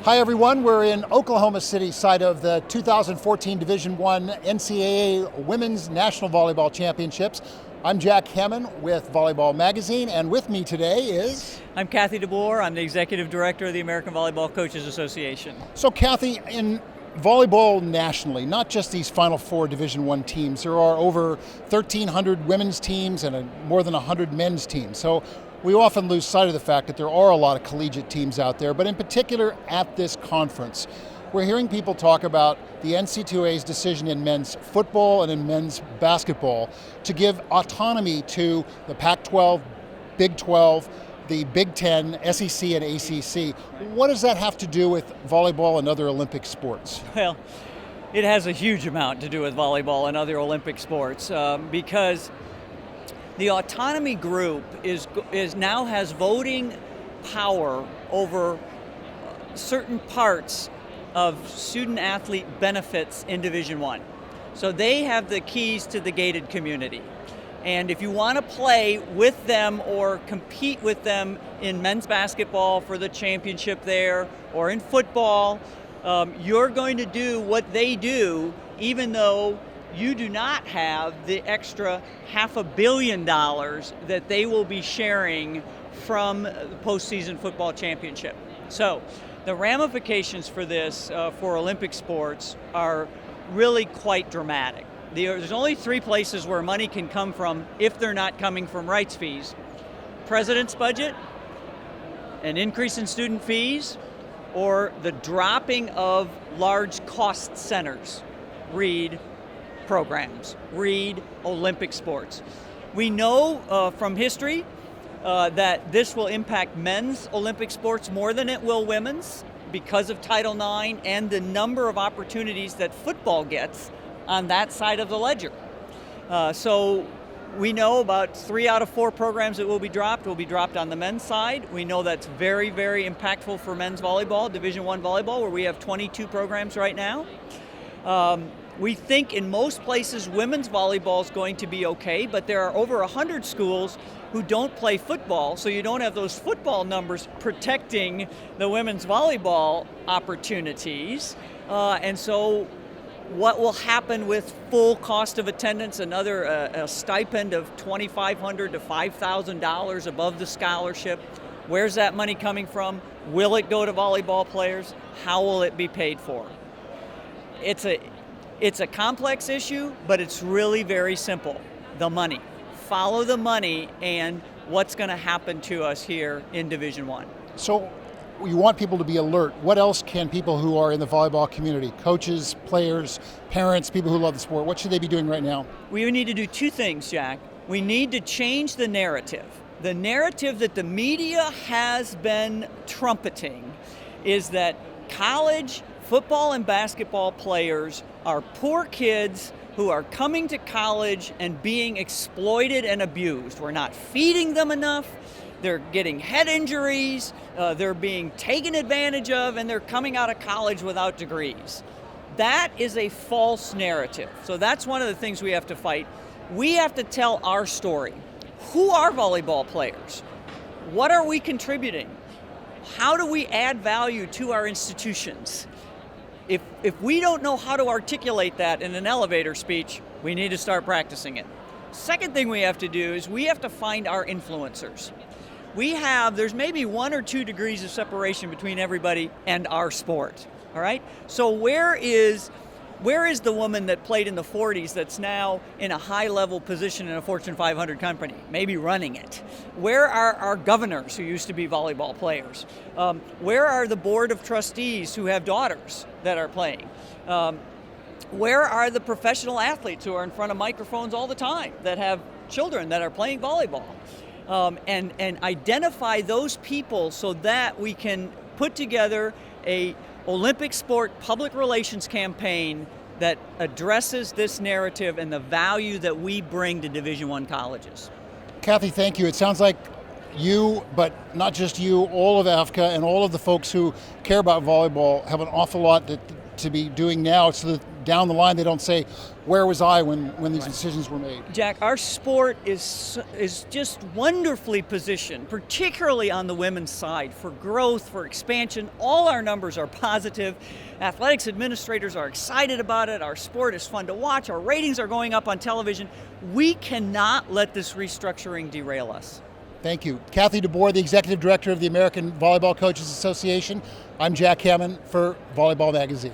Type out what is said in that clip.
Hi everyone, we're in Oklahoma City, site of the 2014 Division I NCAA Women's National Volleyball Championships. I'm Jack Hammond with Volleyball Magazine, and with me today is... I'm Kathy DeBoer. I'm the Executive Director of the American Volleyball Coaches Association. So Kathy, in volleyball nationally, not just these Final Four Division I teams, there are over 1,300 women's teams and more than 100 men's teams. So we often lose sight of the fact that there are a lot of collegiate teams out there, but in particular at this conference, we're hearing people talk about the NCAA's decision in men's football and in men's basketball to give autonomy to the Pac-12, Big 12, the Big 10, SEC, and ACC. What does that have to do with volleyball and other Olympic sports? Well, it has a huge amount to do with volleyball and other Olympic sports because the autonomy group now has voting power over certain parts of student athlete benefits in Division I. So they have the keys to the gated community. And if you want to play with them or compete with them in men's basketball for the championship there, or in football, you're going to do what they do, even though you do not have the extra $500 million that they will be sharing from the postseason football championship. So the ramifications for this, for Olympic sports, are really quite dramatic. There's only three places where money can come from if they're not coming from rights fees: president's budget, an increase in student fees, or the dropping of large cost centers. Read programs, read Olympic sports. We know from history that this will impact men's Olympic sports more than it will women's because of Title IX and the number of opportunities that football gets on that side of the ledger. So we know about 3 out of 4 programs that will be dropped on the men's side. We know that's very, very impactful for men's volleyball, Division I volleyball, where we have 22 programs right now. We think in most places women's volleyball is going to be okay, but there are over 100 schools who don't play football, so you don't have those football numbers protecting the women's volleyball opportunities. And so what will happen with full cost of attendance, another a stipend of $2,500 to $5,000 above the scholarship? Where's that money coming from? Will it go to volleyball players? How will it be paid for? It's a complex issue, but it's really very simple. The money. Follow the money and what's going to happen to us here in Division I. So you want people to be alert. What else can people who are in the volleyball community, coaches, players, parents, people who love the sport, what should they be doing right now? We need to do 2 things, Jack. We need to change the narrative. The narrative that the media has been trumpeting is that college football and basketball players are poor kids who are coming to college and being exploited and abused. We're not feeding them enough. They're getting head injuries, they're being taken advantage of, and they're coming out of college without degrees. That is a false narrative. So that's one of the things we have to fight. We have to tell our story. Who are volleyball players? What are we contributing? How do we add value to our institutions? If we don't know how to articulate that in an elevator speech, we need to start practicing it. Second thing we have to do is we have to find our influencers. There's maybe 1 or 2 degrees of separation between everybody and our sport, all right? So where is the woman that played in the 40s that's now in a high-level position in a Fortune 500 company, maybe running it? Where are our governors who used to be volleyball players? Where are the board of trustees who have daughters that are playing? Where are the professional athletes who are in front of microphones all the time that have children that are playing volleyball? And identify those people so that we can put together a Olympic sport public relations campaign that addresses this narrative and the value that we bring to Division I colleges. Kathy, thank you. It sounds like you, but not just you, all of AVCA and all of the folks who care about volleyball have an awful lot to be doing now so that down the line they don't say, where was I when these decisions were made? Jack, our sport is just wonderfully positioned, particularly on the women's side, for growth, for expansion. All our numbers are positive. Athletics administrators are excited about it. Our sport is fun to watch. Our ratings are going up on television. We cannot let this restructuring derail us. Thank you. Kathy DeBoer, the Executive Director of the American Volleyball Coaches Association. I'm Jack Hammond for Volleyball Magazine.